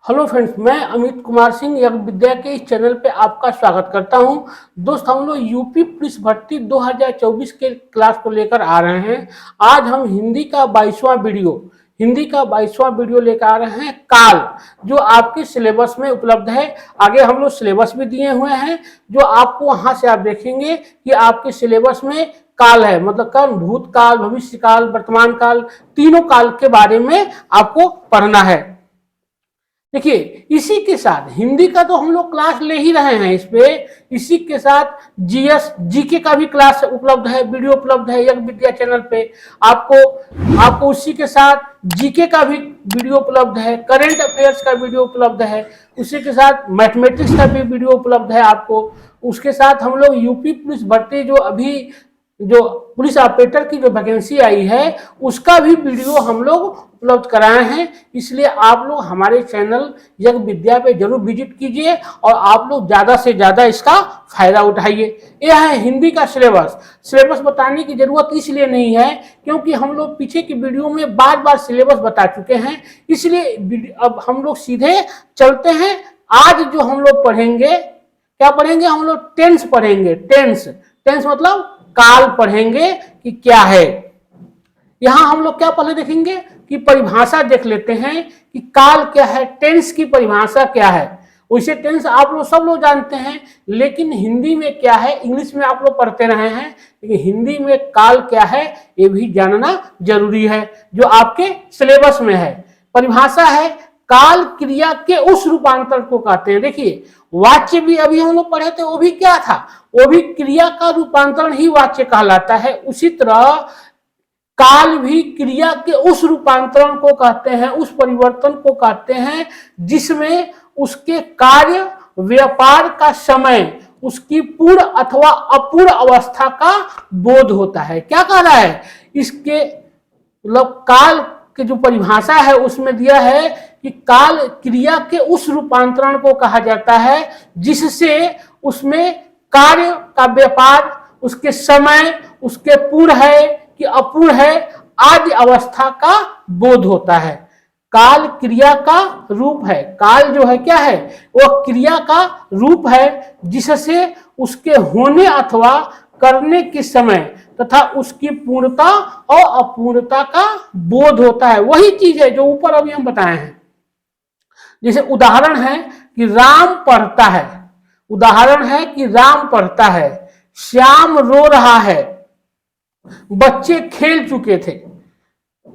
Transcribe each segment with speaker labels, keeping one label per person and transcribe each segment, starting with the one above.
Speaker 1: Hello friends, मैं अमित कुमार सिंह यज्ञ विद्या के इस चैनल पे आपका स्वागत करता हूं। दोस्त, हम लोग यूपी पुलिस भर्ती 2024 के क्लास को लेकर आ रहे हैं। आज हम हिंदी का 22वां वीडियो लेकर आ रहे हैं, काल, जो आपके सिलेबस में उपलब्ध है। आगे हम लोग सिलेबस भी दिए हुए हैं, जो आपको वहां से आप देखेंगे कि आपके सिलेबस में काल है, मतलब कर्म, भूतकाल, भविष्य काल, वर्तमान काल, तीनों काल के बारे में आपको पढ़ना है। देखिए, इसी के साथ हिंदी का तो हम लोग क्लास ले ही रहे हैं इस पे। इसी के साथ जीएस जीके का भी क्लास उपलब्ध है, वीडियो उपलब्ध है यज्ञ विद्या चैनल पे। आपको उसी के साथ जीके का भी वीडियो उपलब्ध है, करंट अफेयर्स का वीडियो उपलब्ध है, उसी के साथ मैथमेटिक्स का भी वीडियो उपलब्ध है आपको। उसके साथ हम लोग यूपी पुलिस भर्ती जो पुलिस ऑपरेटर की जो वैकेंसी आई है उसका भी वीडियो हम लोग उपलब्ध कराए हैं। इसलिए आप लोग हमारे चैनल यज्ञ विद्या पे जरूर विजिट कीजिए और आप लोग ज़्यादा से ज़्यादा इसका फायदा उठाइए। यह है हिंदी का सिलेबस बताने की जरूरत इसलिए नहीं है क्योंकि हम लोग पीछे की वीडियो में बार बार सिलेबस बता चुके हैं। इसलिए अब हम लोग सीधे चलते हैं। आज जो हम लोग पढ़ेंगे, क्या पढ़ेंगे? हम लोग टेंस पढ़ेंगे। टेंस मतलब काल पढ़ेंगे कि क्या है। यहां हम लोग क्या पहले देखेंगे कि परिभाषा देख लेते हैं कि काल क्या है, टेंस की परिभाषा क्या है। वैसे टेंस आप लोग सब लोग जानते हैं, लेकिन हिंदी में क्या है, इंग्लिश में आप लोग पढ़ते रहे हैं, लेकिन हिंदी में काल क्या है ये भी जानना जरूरी है, जो आपके सिलेबस में है। परिभाषा है, काल क्रिया के उस रूपांतर को कहते हैं। देखिए, वाच्य भी अभी हम लोग पढ़े थे, वो भी क्या था? वो भी क्रिया का रूपांतरण ही वाच्य कहलाता है। उसी तरह काल भी क्रिया के उस रूपांतरण को कहते हैं, उस परिवर्तन को कहते हैं जिसमें उसके कार्य व्यापार का समय उसकी पूर्ण अथवा अपूर्ण अवस्था का बोध होता है। क्या कह रहा है? इसके मतलब काल की जो परिभाषा है उसमें दिया है कि काल क्रिया के उस रूपांतरण को कहा जाता है जिससे उसमें कार्य का व्यापार, उसके समय, उसके पूर्ण है कि अपूर्ण है आदि अवस्था का बोध होता है। काल क्रिया का रूप है। काल जो है क्या है? वह क्रिया का रूप है जिससे उसके होने अथवा करने के समय तथा उसकी पूर्णता और अपूर्णता का बोध होता है। वही चीज है जो ऊपर अभी हम बताए हैं। जैसे उदाहरण है कि राम पढ़ता है, उदाहरण है कि राम पढ़ता है, श्याम रो रहा है, बच्चे खेल चुके थे।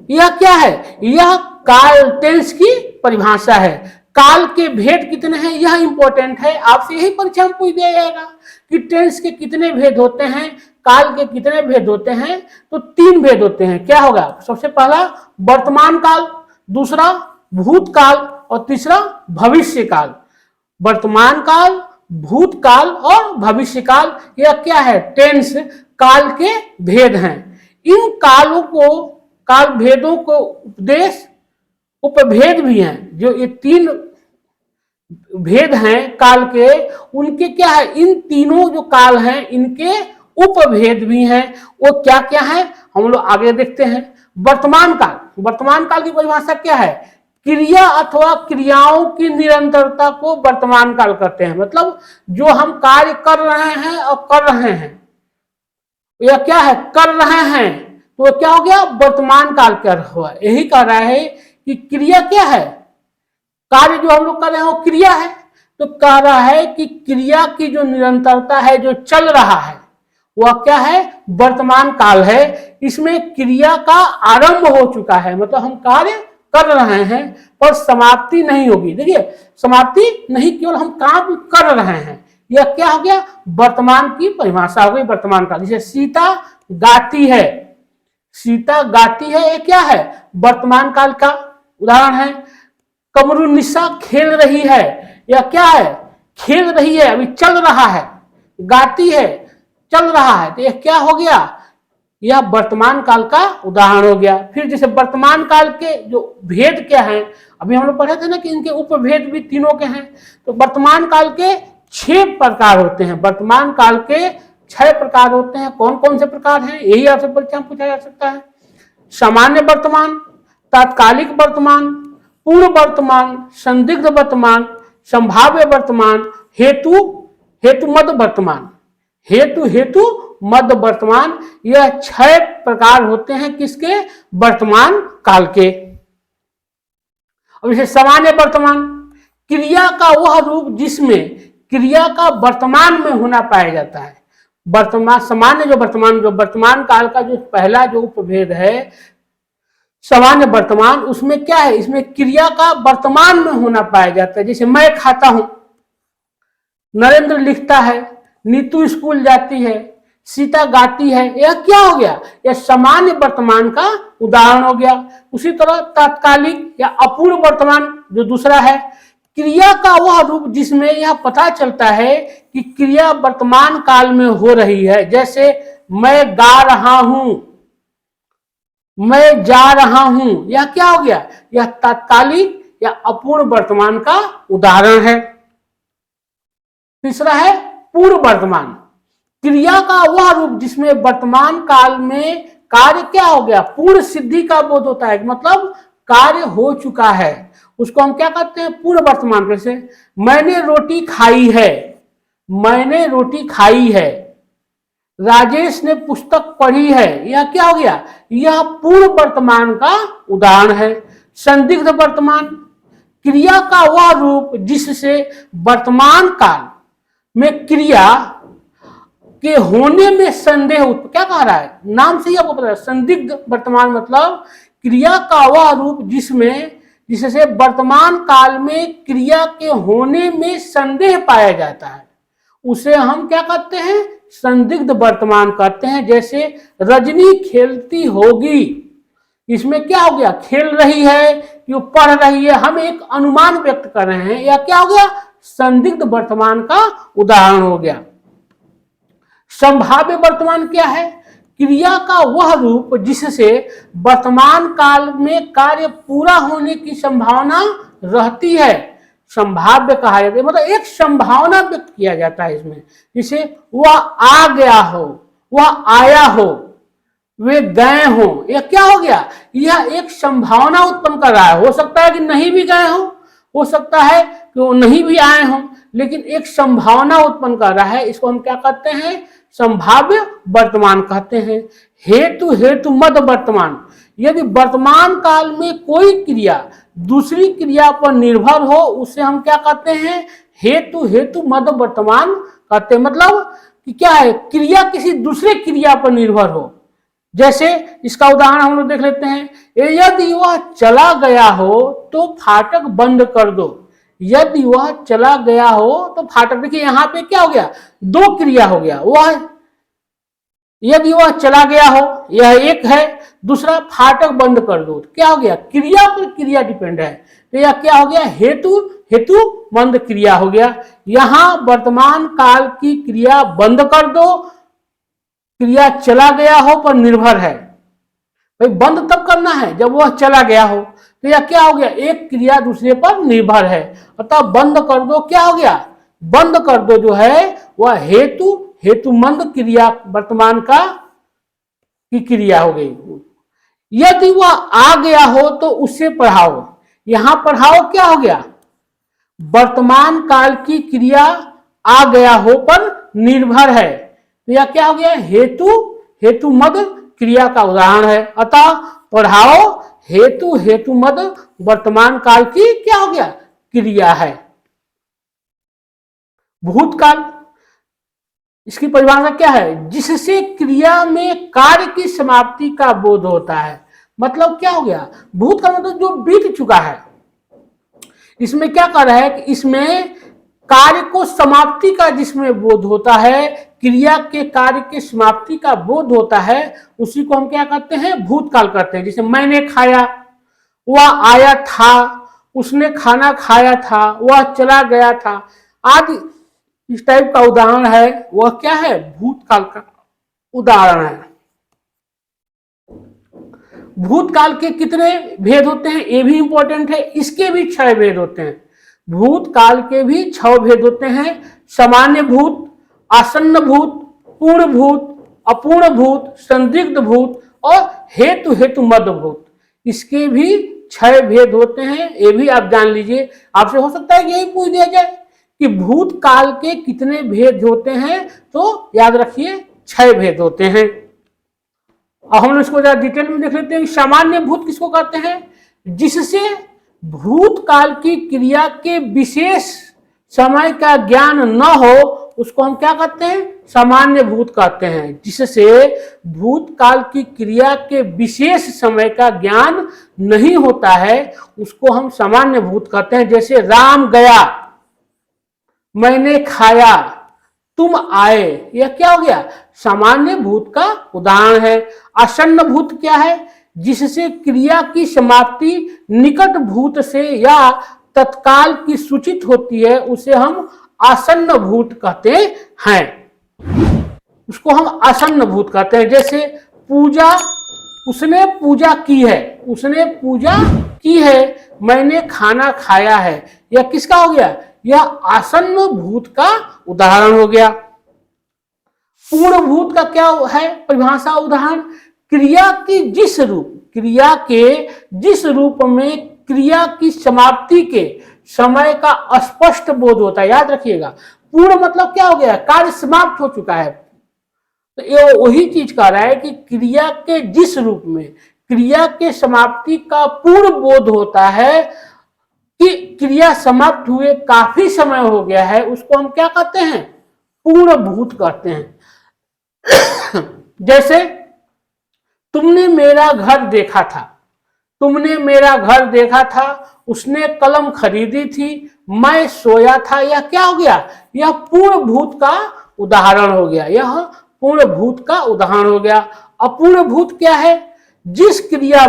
Speaker 1: यह क्या है? यह काल टेंस की परिभाषा है। काल के भेद कितने हैं यह इंपॉर्टेंट है, आपसे यही परीक्षा में पूछ दिया जाएगा कि टेंस के कितने भेद होते हैं, काल के कितने भेद होते हैं। तो 3 भेद होते हैं। क्या होगा? सबसे पहला वर्तमान काल, दूसरा भूतकाल और तीसरा भविष्य काल। वर्तमान काल, भूतकाल और भविष्य काल, यह क्या है? टेंस काल के भेद हैं। इन काल भेदों को उपभेद भी हैं। जो ये 3 भेद हैं काल के, उनके क्या है? इन तीनों जो काल हैं इनके उपभेद भी हैं। वो क्या क्या है हम लोग आगे देखते हैं। वर्तमान काल की परिभाषा क्या है? क्रिया अथवा क्रियाओं की निरंतरता को वर्तमान काल कहते हैं। मतलब जो हम कार्य कर रहे हैं और कर रहे हैं, यह क्या है? कर रहे हैं, तो क्या हो गया? वर्तमान काल कर हुआ। यही कह रहा है कि क्रिया क्या है? कार्य जो हम लोग कर रहे हैं वो क्रिया है। तो कह रहा है कि क्रिया की जो निरंतरता है, जो चल रहा है, वह क्या है? वर्तमान काल है। इसमें क्रिया का आरंभ हो चुका है, मतलब हम कार्य कर रहे हैं पर समाप्ति नहीं होगी। देखिए, समाप्ति नहीं, केवल हम काम कर रहे हैं। यह क्या हो गया? वर्तमान की परिभाषा हो गई, वर्तमान काल। जैसे सीता गाती है, सीता गाती है, ये क्या है? वर्तमान काल का उदाहरण है। कमरुन्निसा खेल रही है, यह क्या है? खेल रही है, अभी चल रहा है। गाती है, चल रहा है, तो यह क्या हो गया? यह वर्तमान काल का उदाहरण हो गया। फिर जैसे वर्तमान काल के जो भेद क्या है, अभी हम लोग पढ़े थे ना कि इनके उपभेद भी तीनों के हैं। तो वर्तमान काल के 6 प्रकार होते हैं। वर्तमान काल के 6 प्रकार होते हैं। कौन कौन से प्रकार हैं यही आपसे परीक्षा में पूछा जा सकता है। सामान्य वर्तमान, तात्कालिक वर्तमान, पूर्व वर्तमान, संदिग्ध वर्तमान, संभाव्य वर्तमान, हेतु, हेतु मध्य वर्तमान, हेतु मध्य वर्तमान। यह 6 प्रकार होते हैं किसके? वर्तमान काल के। अब इसे सामान्य वर्तमान, क्रिया का वह रूप जिसमें क्रिया का वर्तमान में होना पाया जाता है। वर्तमान, सामान्य जो वर्तमान काल का जो पहला जो उपभेद है सामान्य वर्तमान, उसमें क्या है? इसमें क्रिया का वर्तमान में होना पाया जाता है। जैसे मैं खाता हूं, नरेंद्र लिखता है, नीतू स्कूल जाती है, सीता गाती है। यह क्या हो गया? यह सामान्य वर्तमान का उदाहरण हो गया। उसी तरह तात्कालिक या अपूर्व वर्तमान जो दूसरा है, क्रिया का वह रूप जिसमें यह पता चलता है कि क्रिया वर्तमान काल में हो रही है। जैसे मैं गा रहा हूं, मैं जा रहा हूं, यह क्या हो गया? यह तात्कालिक या अपूर्व वर्तमान का उदाहरण है। तीसरा है पूर्व वर्तमान, क्रिया का वह रूप जिसमें वर्तमान काल में कार्य क्या हो गया? पूर्व सिद्धि का बोध होता है, मतलब कार्य हो चुका है, उसको हम क्या कहते हैं? पूर्व वर्तमान। कैसे? मैंने रोटी खाई है, मैंने रोटी खाई है। राजेश ने पुस्तक पढ़ी है, यह क्या हो गया? यह पूर्व वर्तमान का उदाहरण है। संदिग्ध वर्तमान, क्रिया का वह रूप जिससे वर्तमान काल में क्रिया के होने में संदेह क्या कह रहा है? नाम से ही आपको पता है। संदिग्ध वर्तमान मतलब क्रिया का वह रूप जिससे वर्तमान काल में क्रिया के होने में संदेह पाया जाता है, उसे हम क्या कहते हैं? संदिग्ध वर्तमान कहते हैं। जैसे रजनी खेलती होगी, इसमें क्या हो गया? खेल रही है कि वो पढ़ रही है, हम एक अनुमान व्यक्त कर रहे हैं, या क्या हो गया? संदिग्ध वर्तमान का उदाहरण हो गया। संभाव्य वर्तमान क्या है? क्रिया का वह रूप जिससे वर्तमान काल में कार्य पूरा होने की संभावना रहती है, संभाव्य कहा जाता है। मतलब एक संभावना व्यक्त किया जाता है इसमें। जैसे वह आ गया हो, वह आया हो, वे गए हो, यह क्या हो गया? यह एक संभावना उत्पन्न कर रहा है। हो सकता है कि नहीं भी गए हो सकता है कि वो नहीं भी आए हों, लेकिन एक संभावना उत्पन्न कर रहा है। इसको हम क्या कहते हैं? संभाव्य वर्तमान कहते हैं। हेतु मध्य वर्तमान, यदि वर्तमान काल में कोई क्रिया दूसरी क्रिया पर निर्भर हो, उसे हम क्या कहते हैं? हेतु मध्य वर्तमान कहते हैं। मतलब कि क्या है? क्रिया किसी दूसरे क्रिया पर निर्भर हो। जैसे इसका उदाहरण हम लोग देख लेते हैं। यदि वह चला गया हो तो फाटक बंद कर दो। यदि वह चला गया हो तो फाटक, देखिए यहां पे क्या हो गया? 2 क्रिया हो गया। वह यदि वह चला गया हो, यह एक है। दूसरा फाटक बंद कर दो, क्या हो गया? क्रिया पर क्रिया डिपेंड है, तो यह क्या हो गया? हेतु मंद क्रिया हो गया। यहां वर्तमान काल की क्रिया बंद कर दो, क्रिया चला गया हो पर निर्भर है। भाई बंद तब करना है जब वह चला गया हो, तो यह क्या हो गया? एक क्रिया दूसरे पर निर्भर है, अतः बंद कर दो क्या हो गया? बंद कर दो जो है वह हेतुमंद क्रिया वर्तमान का की क्रिया हो गई। यदि वह आ गया हो तो उसे पढ़ाओ, यहां पढ़ाओ क्या हो गया? वर्तमान काल की क्रिया आ गया हो पर निर्भर है, तो यह क्या हो गया? हेतुमद क्रिया का उदाहरण है। अतः पढ़ाओ हेतुमद वर्तमान काल की क्या हो गया? क्रिया है। भूतकाल, इसकी परिभाषा क्या है? जिससे क्रिया में कार्य की समाप्ति का बोध होता है। मतलब क्या हो गया? भूतकाल मतलब जो बीत चुका है। इसमें क्या कर रहा है कि इसमें कार्य को समाप्ति का जिसमें बोध होता है, क्रिया के कार्य की समाप्ति का बोध होता है, उसी को हम क्या कहते हैं? भूतकाल कहते हैं। जैसे मैंने खाया, वह आया था, उसने खाना खाया था, वह चला गया था आदि, इस टाइप का उदाहरण है, वह क्या है? भूतकाल का उदाहरण है। भूतकाल के कितने भेद होते हैं ये भी इंपॉर्टेंट है। इसके भी 6 भेद होते हैं। भूतकाल के भी 6 भेद होते हैं। सामान्य भूत, आसन्न भूत, पूर्ण भूत, अपूर्ण भूत, संदिग्ध भूत और हेतु मद भूत। इसके भी 6 भेद होते हैं, ये भी आप जान लीजिए। आपसे हो सकता है कि यही पूछ दिया जाए कि भूतकाल के कितने भेद होते हैं, तो याद रखिए 6 भेद होते हैं। अब हम लोग इसको जरा डिटेल में देख लेते हैं। सामान्य भूत किसको कहते हैं? जिससे भूतकाल की क्रिया के विशेष समय का ज्ञान न हो, उसको हम क्या कहते हैं? सामान्य भूत कहते हैं। जिससे भूतकाल की क्रिया के विशेष समय का ज्ञान नहीं होता है, उसको हम सामान्य भूत कहते हैं। जैसे राम गया, मैंने खाया, तुम आए, यह क्या हो गया? सामान्य भूत का उदाहरण है। आसन्न भूत क्या है? जिससे क्रिया की समाप्ति निकट भूत से या तत्काल की सूचित होती है, उसे हम आसन्न भूत कहते हैं। उसको हम आसन्न भूत कहते हैं। जैसे पूजा, उसने पूजा की है, उसने पूजा की है, मैंने खाना खाया है, यह किसका हो गया? यह आसन्न भूत का उदाहरण हो गया। पूर्ण भूत का क्या है परिभाषा, उदाहरण? क्रिया के जिस रूप में क्रिया की समाप्ति के समय का स्पष्ट बोध होता है। याद रखिएगा, पूर्ण मतलब क्या हो गया? कार्य समाप्त हो चुका है। तो ये वही चीज कह रहा है कि क्रिया के जिस रूप में क्रिया के समाप्ति का पूर्ण बोध होता है कि क्रिया समाप्त हुए काफी समय हो गया है, उसको हम क्या कहते हैं? पूर्ण भूत कहते हैं। जैसे तुमने मेरा घर देखा था, तुमने मेरा घर देखा था, उसने कलम खरीदी थी, मैं सोया था, यह क्या हो गया? यह पूर्ण भूत का उदाहरण हो गया। यह पूर्ण भूत का उदाहरण हो गया। अपूर्ण भूत क्या है? जिस क्रिया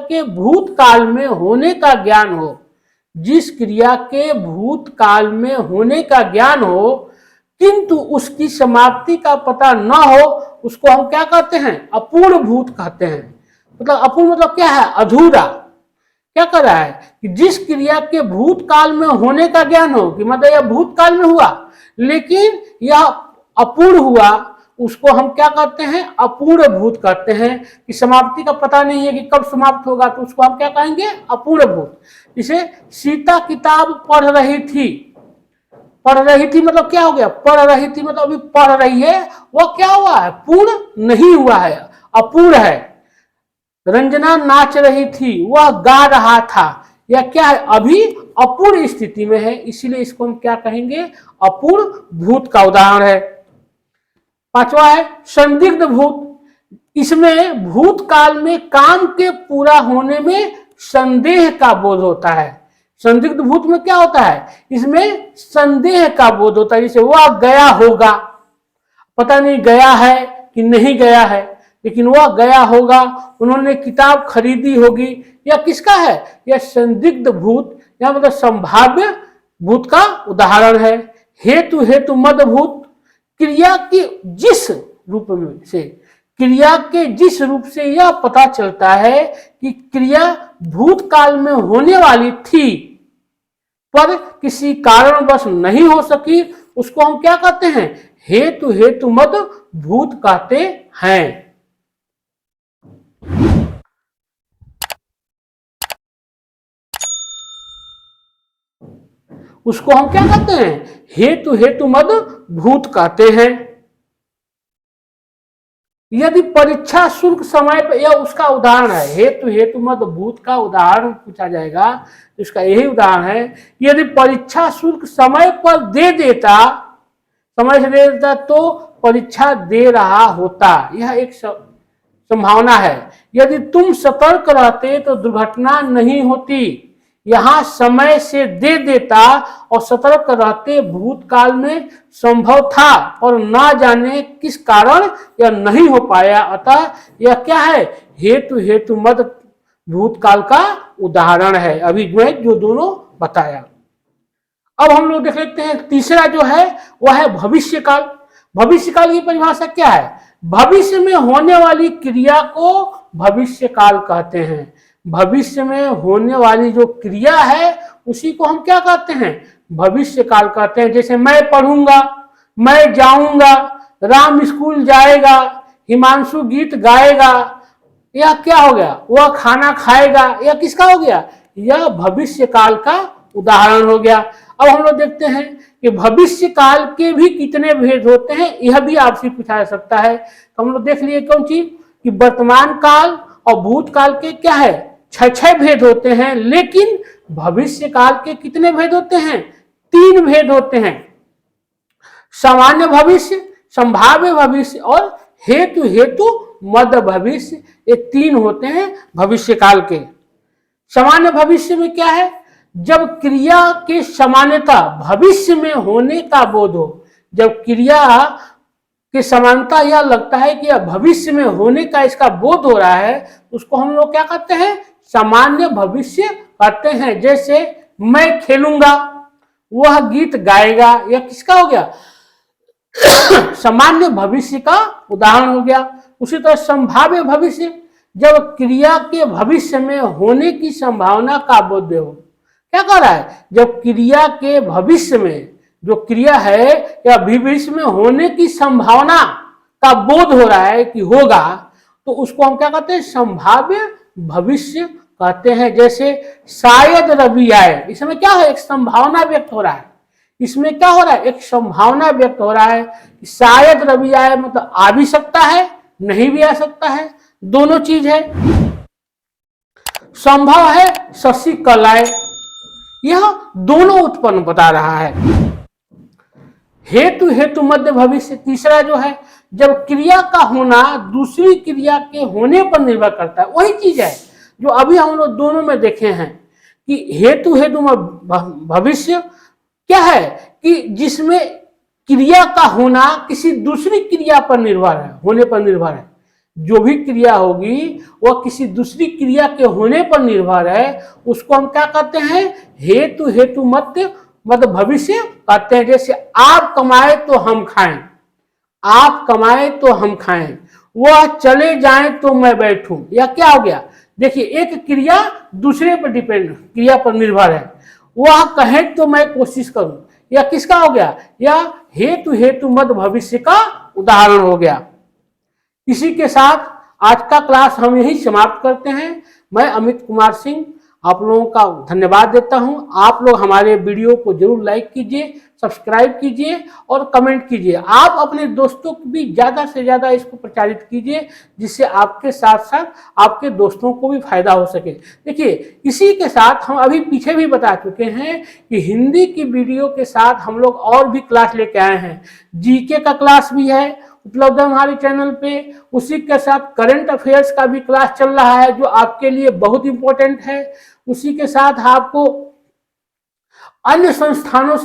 Speaker 1: के भूतकाल में होने का ज्ञान हो, जिस क्रिया के भूतकाल में होने का ज्ञान हो किंतु उसकी समाप्ति का पता न हो, उसको हम क्या कहते हैं? अपूर्ण भूत कहते हैं। मतलब अपूर्ण मतलब क्या है? अधूरा। क्या कर रहा है कि जिस क्रिया के भूतकाल में होने का ज्ञान हो, कि मतलब यह भूतकाल में हुआ लेकिन यह अपूर्ण हुआ, उसको हम क्या कहते हैं? अपूर्ण भूत कहते हैं। कि समाप्ति का पता नहीं है कि कब समाप्त होगा, तो उसको हम क्या कहेंगे? अपूर्ण भूत। जैसे सीता किताब पढ़ रही थी मतलब क्या हो गया? पढ़ रही थी मतलब अभी पढ़ रही है, वह क्या हुआ है? पूर्ण नहीं हुआ है, अपूर्ण है। रंजना नाच रही थी, वह गा रहा था, यह क्या है? अभी अपूर्ण स्थिति में है, इसीलिए इसको हम क्या कहेंगे? अपूर्ण भूत का उदाहरण है। पांचवा है संदिग्ध भूत। इसमें भूतकाल में काम के पूरा होने में संदेह का बोध होता है। संदिग्ध भूत में क्या होता है? इसमें संदेह का बोध होता है। जैसे वह गया होगा, पता नहीं गया है कि नहीं गया है, लेकिन वह गया होगा, उन्होंने किताब खरीदी होगी, यह किसका है? यह संदिग्ध भूत या मतलब संभाव्य भूत का उदाहरण है। हेतु मद भूत। क्रिया के जिस रूप से यह पता चलता है कि क्रिया भूतकाल में होने वाली थी पर किसी कारणवश नहीं हो सकी, उसको हम क्या कहते हैं? हेतु मद भूत कहते हैं। उसको हम क्या कहते हैं? हेतु मद भूत कहते हैं। यदि परीक्षा शुल्क समय पर, यह उसका उदाहरण है। हेतु मद भूत का उदाहरण पूछा जाएगा, इसका यही उदाहरण है। यदि परीक्षा शुल्क समय पर दे देता, समय से दे देता तो परीक्षा दे रहा होता, यह एक संभावना है। यदि तुम सतर्क रहते तो दुर्घटना नहीं होती। यहां समय से दे देता और सतर्क रहते भूतकाल में संभव था और ना जाने किस कारण यह नहीं हो पाया, अतः यह क्या है? हेतु मद भूतकाल का उदाहरण है। अभी जो दोनों बताया। अब हम लोग देख लेते हैं तीसरा जो है वह है भविष्यकाल। भविष्यकाल की परिभाषा क्या है? भविष्य में होने वाली क्रिया को भविष्यकाल कहते हैं। भविष्य में होने वाली जो क्रिया है उसी को हम क्या कहते हैं? भविष्यकाल कहते हैं। जैसे मैं पढ़ूंगा, मैं जाऊंगा, राम स्कूल जाएगा, हिमांशु गीत गाएगा, यह क्या हो गया, वह खाना खाएगा, यह किसका हो गया, यह भविष्य काल का उदाहरण हो गया। अब हम लोग देखते हैं कि भविष्य काल के भी कितने भेद होते हैं, यह भी आपसे पूछा जा सकता है। तो हम लोग देख लिए कौन चीज कि वर्तमान काल और भूतकाल के क्या है, 6 भेद होते हैं, लेकिन भविष्य काल के कितने भेद होते हैं, 3 भेद होते हैं। सामान्य भविष्य, संभाव्य भविष्य और हेतु हेतु मध्य भविष्य, ये 3 होते हैं भविष्य काल के। सामान्य भविष्य में क्या है, जब क्रिया के सामान्यता भविष्य में होने का बोध हो, जब क्रिया के समानता यह लगता है कि यह भविष्य में होने का इसका बोध हो रहा है, उसको हम लोग क्या कहते हैं, सामान्य भविष्य कहते हैं। जैसे मैं खेलूंगा, वह गीत गाएगा, यह किसका हो गया, सामान्य भविष्य का उदाहरण हो गया। उसी तरह संभाव्य भविष्य, जब क्रिया के भविष्य में होने की संभावना का बोध हो। क्या कह रहा है, जब क्रिया के भविष्य में जो क्रिया है या भविष्य में होने की संभावना का बोध हो रहा है कि होगा, तो उसको हम क्या कहते हैं, संभाव्य भविष्य कहते हैं। जैसे शायद रवि आए, इसमें क्या है, एक संभावना व्यक्त हो रहा है, इसमें क्या हो रहा है, एक संभावना व्यक्त हो रहा है कि शायद रवि आए, मतलब आ भी सकता है, नहीं भी आ सकता है, दोनों चीज है। संभव है शशि कल आए, यह दोनों उत्पन्न बता रहा है। हेतु हेतु मध्य भविष्य, तीसरा जो है, जब क्रिया का होना दूसरी क्रिया के होने पर निर्भर करता है, वही चीज है जो अभी हम लोग दोनों में देखे हैं कि हेतु हेतु भविष्य क्या है कि जिसमें क्रिया का होना किसी दूसरी क्रिया पर निर्भर है, होने पर निर्भर है। जो भी क्रिया होगी वह किसी दूसरी क्रिया के होने पर निर्भर है, उसको हम क्या कहते हैं, हेतु हेतु मध्य भविष्य कहते हैं। जैसे आप कमाए तो हम खाएं, आप कमाए तो हम खाएं, वह चले जाएं तो मैं बैठूं, या क्या हो गया, देखिए एक क्रिया दूसरे पर डिपेंड, क्रिया पर निर्भर है। वह कहे तो मैं कोशिश करूं, या किसका हो गया, या हेतु हेतु मध्य भविष्य का उदाहरण हो गया। इसी के साथ आज का क्लास हम यही समाप्त करते हैं। मैं अमित कुमार सिंह आप लोगों का धन्यवाद देता हूं। आप लोग हमारे वीडियो को जरूर लाइक कीजिए, सब्सक्राइब कीजिए और कमेंट कीजिए। आप अपने दोस्तों को भी ज़्यादा से ज़्यादा इसको प्रचारित कीजिए, जिससे आपके साथ साथ आपके दोस्तों को भी फायदा हो सके। देखिए, इसी के साथ हम अभी पीछे भी बता चुके हैं कि हिंदी की वीडियो के साथ हम लोग और भी क्लास लेके आए हैं। जीके का क्लास भी है उपलब्ध है हमारे चैनल पे। उसी के साथ करंट अफेयर्स का भी क्लास चल रहा है जो आपके लिए बहुत इंपॉर्टेंट है। उसी के साथ आपको अन्य संस्थानों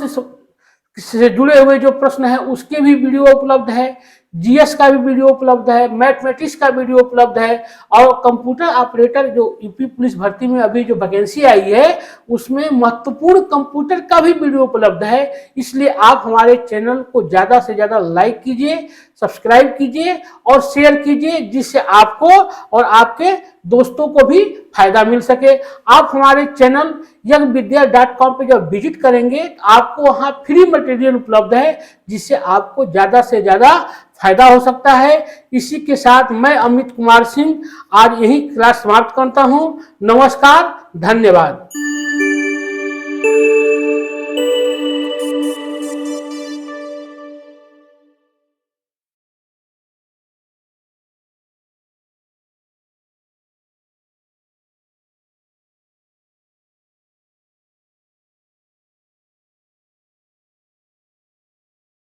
Speaker 1: से जुड़े हुए जो प्रश्न है उसके भी वीडियो उपलब्ध है। जीएस का भी वीडियो उपलब्ध है, मैथमेटिक्स का वीडियो उपलब्ध है, और कंप्यूटर ऑपरेटर जो यूपी पुलिस भर्ती में अभी जो वैकेंसी आई है उसमें महत्वपूर्ण कंप्यूटर का भी वीडियो उपलब्ध है। इसलिए आप हमारे चैनल को ज़्यादा से ज़्यादा लाइक कीजिए, सब्सक्राइब कीजिए और शेयर कीजिए, जिससे आपको और आपके दोस्तों को भी फायदा मिल सके। आप हमारे चैनल यंगविद्या.com पे जब विजिट करेंगे तो आपको वहाँ फ्री मटेरियल उपलब्ध है, जिससे आपको ज़्यादा से ज़्यादा फायदा हो सकता है। इसी के साथ मैं अमित कुमार सिंह आज यही क्लास समाप्त करता हूँ। नमस्कार, धन्यवाद।